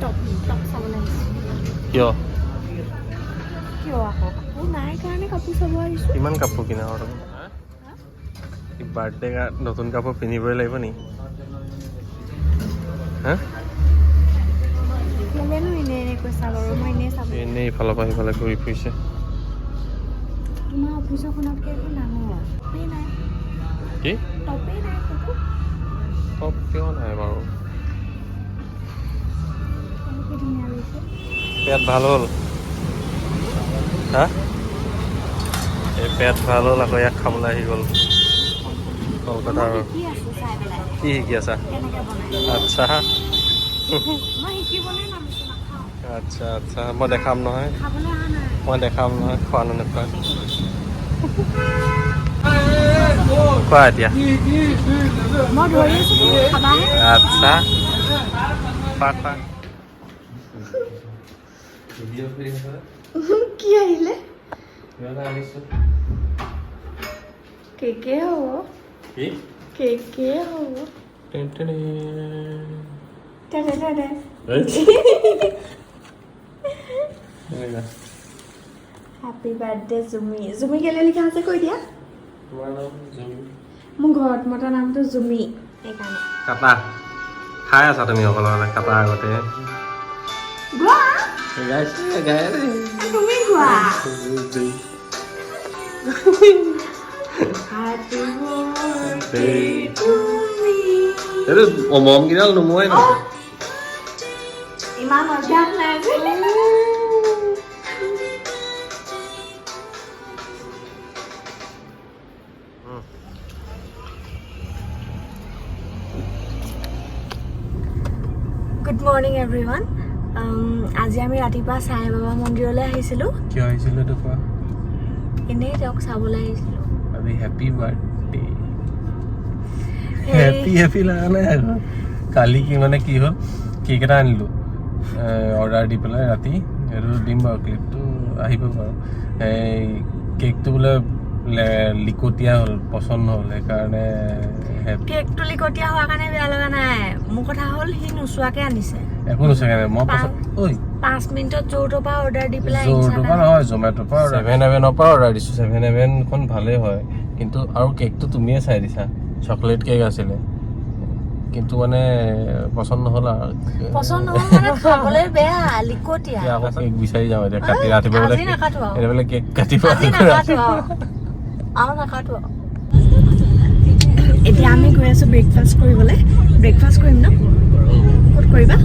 Top চাবলৈ আহিছোঁ। কিয় আকৌ কাপোৰ নাই কাৰণে কাপোৰ চাব আহিছোঁ। কিমান কাপোৰ কিনা আৰু বাৰ্থডে নতুন কাপোৰ পিন্ধিবই লাগিব নি? হা কেলেনো এনেই কৈছা বাৰু? মই এনেই চাব এনেই ইফালৰ পৰা সিফালে ঘূৰি ফুৰিছে। তোমাৰ অফিচৰখনতকৈ একো ডাঙৰ টপেই নাই। কি টপেই নাই ক'তো। টপ কিয় নাই বাৰু? কেনেকৈ ধুনীয়া লাগিছে। পেট ভাল হ'ল? হা এই পেট ভাল হ'ল আকৌ ইয়াক খাবলৈ আহি গ'ল কলকাতাৰ। শিকি আছোঁ চাই পেলাই কি শিকি আছা? কেনেকৈ বনাই। আচ্ছা মই শিকিবলৈ নামিছোঁ, নাখাওঁ। আচ্ছা আচ্ছা মই দেখাম নহয়, খাবলৈ অহা নাই। মই দেখাম নহয় খোৱা নে নোখোৱা। খোৱা এতিয়া। মই ধৰি আছোঁ, তুমি খাবাহে। আচ্ছা খোৱা খোৱা। কি আহিলে? কেকে হ'ব। কি কেকে হ'ব। হেপী বাৰ্থডে জুমি। জুমি কেলে লিখা আছে কৈ দিয়া। মোৰ ঘৰত মতা নামটো জুমি, সেইকাৰণে। কাটা খাই আছা তুমি অকলে কাটা আগতে। গোৱা তুমি গোৱা। Happy birthday to me. এইটো মম কিডাল নুমুৱাই ন? ইমান অভ্যাস নাই যে। Good morning everyone. আজি আমি ৰাতিপুৱা সাই বাবা মন্দিৰলৈ আহিছিলোঁ। কিয় আহিছিলোঁ এইটো কোৱা? এনেই তেওঁক চাবলৈ আহিছিলোঁ। আজি হেপী বাৰ্থডে। হেপী লগা নাই আৰু। কালি কি মানে কি হ'ল, কেক এটা আনিলোঁ অৰ্ডাৰ দি পেলাই ৰাতি। সেইটো দিম বাৰু, ক্লিপটো আহিব বাৰু। এই কেকটো বোলে লিকটীয়া হ'ল, পচন্দ নহ'ল, সেইকাৰণে কেকটো লিকটীয়া হোৱাৰ কাৰণে বেয়া লগা নাই। মোৰ কথা হ'ল সি নোচোৱাকৈ আনিছে। একো নোচোৱাকৈ নাই। মই 5 মিনিটত জ'ৰ পৰা অৰ্ডাৰ দি পেলাই জ'ৰ পৰা নহয়, জমেট'ৰ পৰা 7-11ৰ পৰা অৰ্ডাৰ দিছোঁ। 7-11খন ভালেই হয়, কিন্তু আৰু কেকটো তুমিয়ে চাই দিছা। চকলেট কেক আছিলে, কিন্তু মানে পচন্দ নহ'ল আৰু। পচন্দ নহ'ল মানে খাবলৈ বেয়া, লিকটীয়া। আকৌ কেক বিচাৰি যাওঁ এতিয়া কাটি ৰাতিপুৱা বোলে কেক কাটিব। এতিয়া আমি গৈ আছোঁ ব্ৰেকফাষ্ট কৰিবলৈ। ব্ৰেকফাষ্ট কৰিম ন? ক'ত কৰিবা?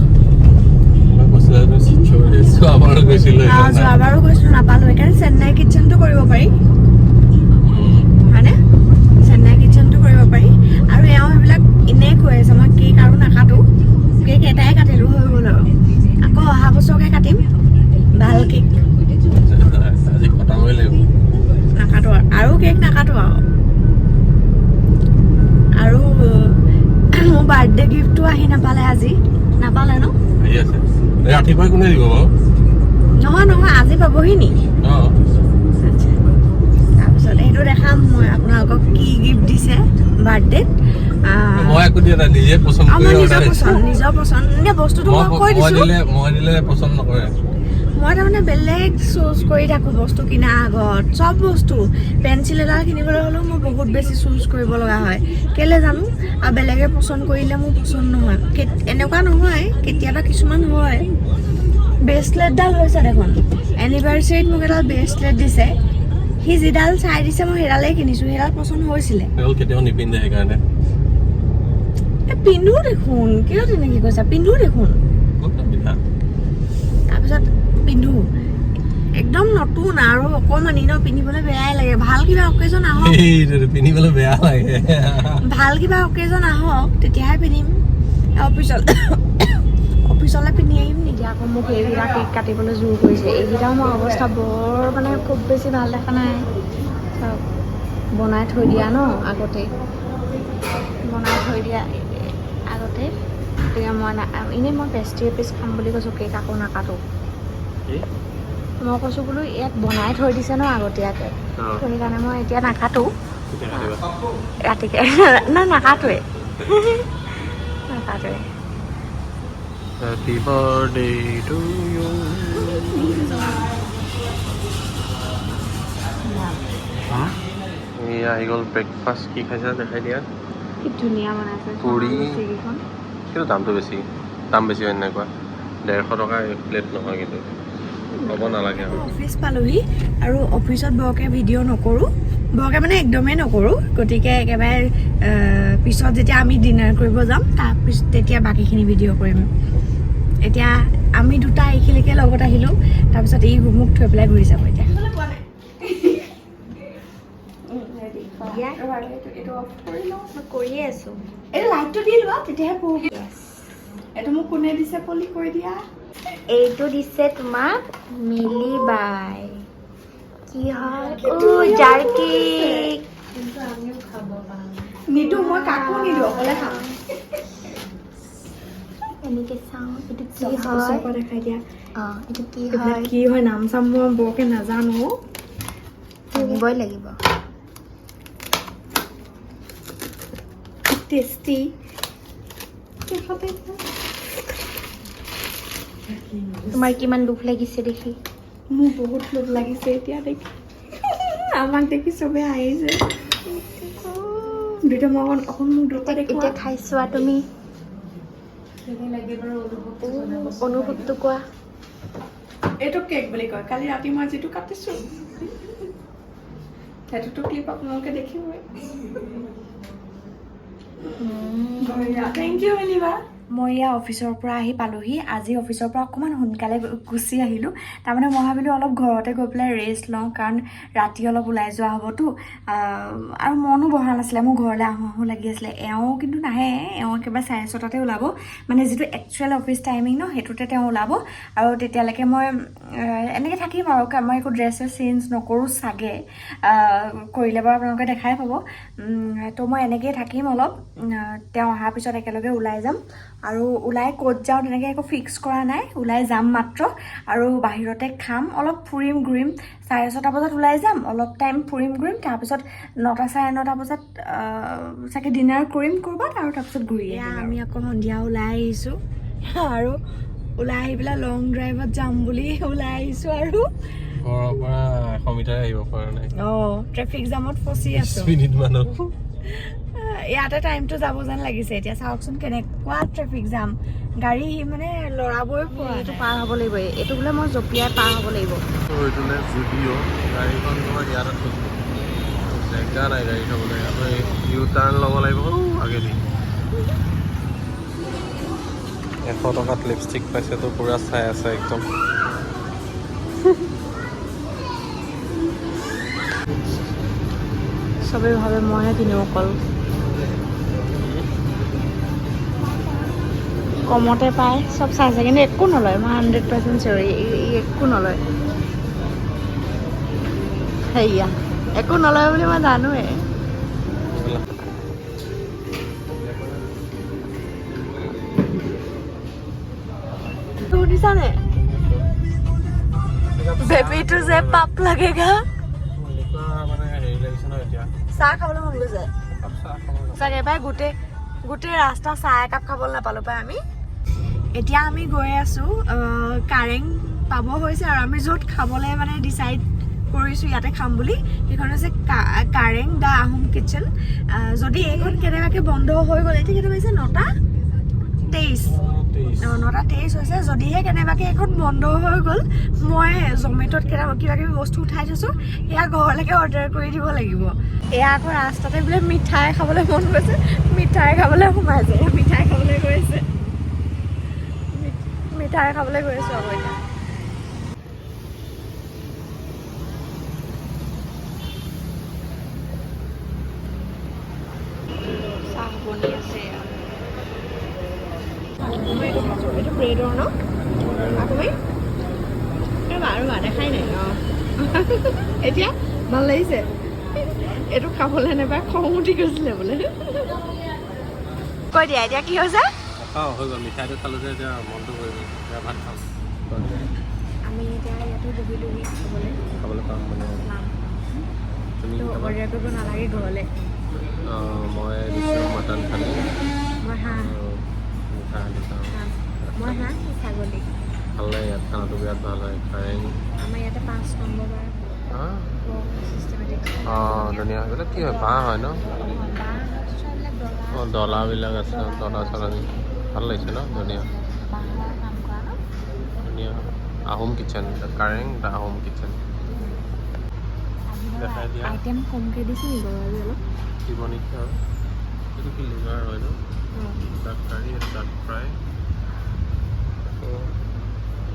যোৱাবাৰো গৈছিলোঁ, নাপালোঁ। সেইকাৰণে চেন্নাই কিটচেনটো কৰিব পাৰি, হয়নে? চেন্নাই কিটচেনটো কৰিব পাৰি। আৰু এওঁ সেইবিলাক এনেই কৈ আছে মই কেক আৰু নাকাটো, কেক এটাই কাটিলোঁ হৈ গ'ল আৰু। আকৌ অহা বছৰকে কাটিম ভাল কেক। আজি কটাবই লাগিব। নাকাটো আৰু কেক নাকাটো আৰু মোৰ বাৰ্থডে গিফ্টটো আহি নাপালে আজি। নাপালে ন? ৰাতিপুৱা কোনে দিব বাৰু? নহয় আজি পাবহি নি? আচ্ছা, তাৰপিছত সেইটো দেখাম মই আপোনালোকক কি গিফ্ট দিছে বাৰ্থডেত। মই একো দিয়া নাই, নিজে পচন্দ কৰি নিজৰ পচন্দ বস্তুটো মই কৈ দিছোঁ। মই দিলে পচন্দ নকৰে। মই তাৰমানে বেলেগ চুজ কৰি থাকোঁ বস্তু কিনাৰ আগত। চব বস্তু পেঞ্চিল এডাল কিনিবলৈ হ'লেও মই বহুত বেছি চুজ কৰিব লগা হয়, কেলৈ জানো। আৰু বেলেগে পচন্দ কৰিলে মোৰ পচন্দ নহয়। এনেকুৱা নহয়, কেতিয়াবা কিছুমান হয়। ব্ৰেচলেটডাল হৈছে দেখোন, এনিভাৰ্চাৰীত মোক এডাল ব্ৰেচলেট দিছে। সি যিডাল চাই দিছে মই সেইডালেই কিনিছোঁ, সেইডাল পচন্দ হৈছিলে। কেতিয়াও নিপিন্ধে সেইকাৰণে। পিন্ধো দেখোন, কিয় তেনেকৈ কৈছা? পিন্ধো দেখোন। তাৰপিছত পিন্ধো একদম নতুন আৰু অকণমানি ন, পিন্ধিবলৈ বেয়াই লাগে। ভাল কিবা অকেজন আহক, পিন্ধিবলৈ বেয়া লাগে। ভাল কিবা অকেজন আহক তেতিয়াহে পিন্ধিম। অফিচলৈ পিন্ধি আহিম নেকি আকৌ? মোক এইকেইটা কেক কাটিবলৈ জোৰ কৰিছে। এইকেইটাও মোৰ অৱস্থা বৰ মানে খুব বেছি ভাল দেখা নাই। চব বনাই থৈ দিয়া ন আগতেই, গতিকে মই এনেই মই পেষ্ট্ৰি এপিচ খাম বুলি কৈছোঁ, কেক আকৌ নাকাটো। মই কৈছোঁ বোলো ইয়াত বনাই থৈ দিছে ন আগতীয়াকৈ, তো সেইকাৰণে মই এতিয়া নাকাটো। ৰাতিকৈ নাকাটোৱে। Happy birthday to you. এই আহি গ'ল ব্ৰেকফাষ্ট কি খাইছা দেখাই দিয়া কি ধুনীয়া বনাইছে পুৰি চিকেনখন কিন্তু দামটো বেছি দাম বেছি হয় এনেকুৱা 150 টকা এক প্লেট নহয় কিন্তু ক'ব নালাগে অফিচ পালোহি আৰু অফিচত বৰকে ভিডিঅ' নকৰোঁ বৰকে মানে একদমেই নকৰোঁ গতিকে একেবাৰে পিছত যেতিয়া আমি ডিনাৰ কৰিব যাম তাৰপিছত তেতিয়া বাকীখিনি ভিডিঅ' কৰিম এতিয়া আমি দুটা এইখিনিকে লগত আহিলোঁ তাৰপিছত এই মোক থৈ পেলাই ঘূৰি যাব এতিয়া কৰিয়ে আছোঁ এইটো লাইটটো দি লোৱা তেতিয়াহে পোহৰ এইটো মোক কোনে দিছে পলি কৈ দিয়া এইটো দিছে তোমাক মিলি বাই কি হয় জাৰ্কি নিদো মই কাকো নিদো অকলে খাম এনেকে চাওঁ এইটো কি হয় দেখাই দিয়া এইটো কি হয় নাম চাম মই বৰকে নাজানো আনিবই লাগিব টেষ্টি তোমাৰ কিমান দুখ লাগিছে দেখি মোৰ বহুত লোভ লাগিছে এতিয়া দেখি আমাক দেখি চবে আহিছে দুটা মই অকণ মোক দুটা দেখি এতিয়া খাইছোৱা তুমি অনুভৱটো কোৱা এইটো কেক বুলি কয় কালি ৰাতি মই যিটো কাটিছোঁ সেইটোতো ক্লিপ আপোনালোকে দেখিবই থেংক ইউ এনিবা মই ইয়াৰ অফিচৰ পৰা আহি পালোহি আজি অফিচৰ পৰা অকণমান সোনকালে গুচি আহিলোঁ তাৰমানে মই ভাবিলোঁ অলপ ঘৰতে গৈ পেলাই ৰেষ্ট লওঁ কাৰণ ৰাতি অলপ ওলাই যোৱা হ'বতো আৰু মনো বহা নাছিলে মোৰ ঘৰলৈ আহোঁ আহোঁ লাগি আছিলে এওঁ কিন্তু নাহে এওঁ একেবাৰে 6:30 ওলাব মানে যিটো একচুৱেল অফিচ টাইমিং ন সেইটোতে তেওঁ ওলাব আৰু তেতিয়ালৈকে মই এনেকৈ থাকিম আৰু মই একো ড্ৰেছ চেঞ্জ নকৰোঁ চাগে কৰিলে বাৰু আপোনালোকে দেখাই পাব তো মই এনেকৈয়ে থাকিম অলপ তেওঁ অহাৰ পিছত একেলগে ওলাই যাম আৰু ওলাই ক'ত যাওঁ তেনেকৈ একো ফিক্স কৰা নাই ওলাই যাম মাত্ৰ আৰু বাহিৰতে খাম অলপ ফুৰিম ঘূৰিম 6:30 বজাত ওলাই যাম অলপ টাইম ফুৰিম ঘূৰিম তাৰপিছত 9টা 9:30 বজাত চাগে ডিনাৰ কৰিম ক'ৰবাত আৰু তাৰপিছত ঘূৰি আহিম আমি আকৌ সন্ধিয়া ওলাই আহিছোঁ আৰু ওলাই আহি পেলাই লং ড্ৰাইভত যাম বুলি ওলাই আহিছোঁ আৰু ঘৰৰ পৰা 100 মিটাৰ আহিব পৰা নাই ট্ৰেফিক জামত ফচি আছোঁ 20 মিনিট মানত ইয়াতে টাইমটো যাব যেন লাগিছে এতিয়া চাওকচোন কেনেকুৱা ট্ৰেফিক জাম গাড়ী মানে লৰাবই এইটো পাৰ হ'ব লাগিব এইটো বোলে মই জঁপিয়াই পাৰ হ'ব লাগিব এইটোলে যদিও গাড়ীখন তোমাৰ ইয়াত থৈছোঁ জেগা নাই গাড়ী থ'বলৈ আকৌ ইউ টাৰ্ণ ল'ব লাগিব আগেদি 100 টকাত লিপষ্টিক পাইছেতো পুৰা চাই আছে একদম চবেই ভাবে মইহে কিনো অকল কমতে পায় চব চাইছে কিন্তু একো নলয় মই 100% চিয়ৰ একো নলয় সেয়া একো নলয় বুলি মই জানোৱে শুনিছানে বেবীটো যে পাপ লাগেগা চাহ খাবলৈ মন গৈছে চাগে পাই গোটেই ৰাস্তা চাহ একাপ খাবলৈ নাপালোঁ পাই আমি এতিয়া আমি গৈ আছোঁ কাৰেং পাব হৈছে আৰু আমি য'ত খাবলৈ মানে ডিচাইড কৰিছোঁ ইয়াতে খাম বুলি সেইখন হৈছে কাৰেং দা আহোম কিটচেন যদি এইখন কেনেবাকৈ বন্ধ হৈ গ'ল এতিয়া কেতিয়া পাইছে 9:23 9:23 হৈছে যদিহে কেনেবাকৈ এইখন বন্ধ হৈ গ'ল মই জমেট'ত কিবা কিবি বস্তু উঠাই থৈছোঁ সেয়া ঘৰলৈকে অৰ্ডাৰ কৰি দিব লাগিব এয়া আকৌ ৰাস্তাতে বোলে মিঠাই খাবলৈ মন গৈছে মিঠাই খাবলৈ সোমাইছে মিঠাই খাবলৈ গৈছে মিঠাই খাবলৈ গৈ আছোঁ আকৌ এতিয়া চাহ বনি আছে এইটো ব্ৰেডৰ ন আকৌ আৰু দেখাই নাই এতিয়া ভাল লাগিছে এইটো খাবলৈ নাপায় খং উঠি গৈছিলে বোলে কৈ দিয়া এতিয়া কি হৈছে হৈ গ'ল মিঠাইটো খালোঁ যে এতিয়া মনটো হৈ গ'ল এতিয়া ভাত খাম আমি এতিয়া ইয়াতো বহিলোহি খাবলৈ পাম মানে তুমি অৰ্ডাৰ কৰিব নালাগে ঘৰলৈ মই দিছোঁ মটন থালি মই হাঁহ মিঠা দিছোঁ মই হাঁহ ছাগলী ভাল লাগে ইয়াত খানাটো বিৰাট ভাল হয় কাৰেং আমাৰ ইয়াতে 5 নম্বৰ বাৰ হা চিষ্টেমেটিক অঁ ধুনীয়া সেইবিলাক কি হয় বাঁহ হয় ন অঁ ডলাবিলাক আছে ডলা চলা ভাল লাগিছে ন ধুনীয়া ধুনীয়া Ahom kitchen Kareng the Ahom kitchen দেখাই দিয়া আইটেম কমকৈ দিছে নি বাৰু আজি অলপ দিব নেকি আৰু এইটো কি লিভাৰ হয় ন ডাক কাৰী ডাক ফ্ৰাই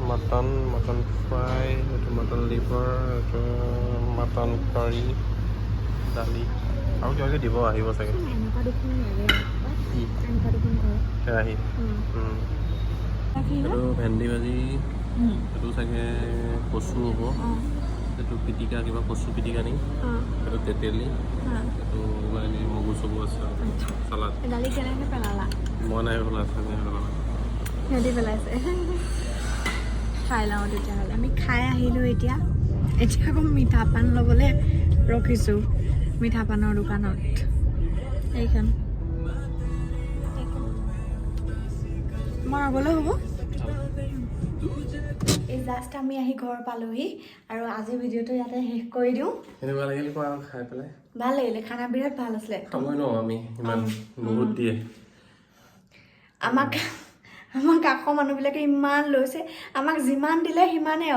মটন ফ্ৰাই এইটো মটন লিভাৰ এইটো মটন কাৰী দালি আৰু কিবা কিবি দিব আহিব চাগে এনেকুৱা দেখোন লাগে এনেকুৱা দেখোন ঘৰ কেৰাহী এইটো ভেন্দি ভাজি এইটো চাগে কচু হ'ব এইটো পিটিকা কিবা কচু পিটিকা নেকি এইটো তেতেলী এইটো কিবা এনেই মগু চগু আছে চালাড দালি কেনেকৈ পেলালা মই নাই পেলাই আছে সিহঁতি পেলাইছে খাই লওঁ তেতিয়াহ'লে আমি খাই আহিলোঁ এতিয়া আকৌ মিঠা পান ল'বলৈ ৰখিছোঁ মিঠা পানৰ দোকানত এইখন মই নগ'লেও হ'ব এই জাষ্ট আমি আহি ঘৰ পালোহি আৰু আজিৰ ভিডিঅ'টো ইয়াতে শেষ কৰি দিওঁ এনেকুৱা লাগিল কোৱা খাই পেলাই ভাল লাগিলে খানা বিৰাট ভাল আছিলে খাবই ন আমি ইমান বহুত দিয়ে আমাক কাষৰ মানুহবিলাকে ইমান লৈছে আমাক যিমান দিলে সিমানেই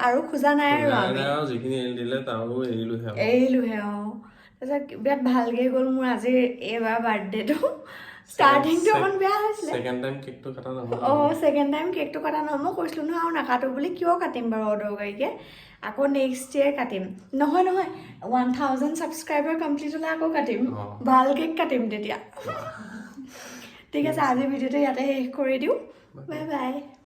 আৰু খোজা নাই আৰু আমি যিখিনি দিলে তাৰো এৰিলোহে তাৰপিছত বিৰাট ভালকৈ গ'ল মোৰ আজিৰ এইবাৰ বাৰ্থডেটো ষ্টাৰ্টিংটো অকণ বেয়া হৈছিলে ছেকেণ্ড টাইম কেকটো কটা নহ'ল ছেকেণ্ড টাইম কেকটো কটা নহয় মই কৈছিলোঁ নহয় আৰু নাকাটো বুলি কিয় কাটিম বাৰু অদৰকাৰীকৈ আকৌ নেক্সট ইয়েৰ কাটিম নহয় 1000 ছাবস্ক্ৰাইবাৰ কমপ্লিট হ'লে আকৌ কাটিম ভাল কেক কাটিম তেতিয়া ঠিক আছে আজিৰ ভিডিঅ'টো ইয়াতে শেষ কৰি দিওঁ বাই বাই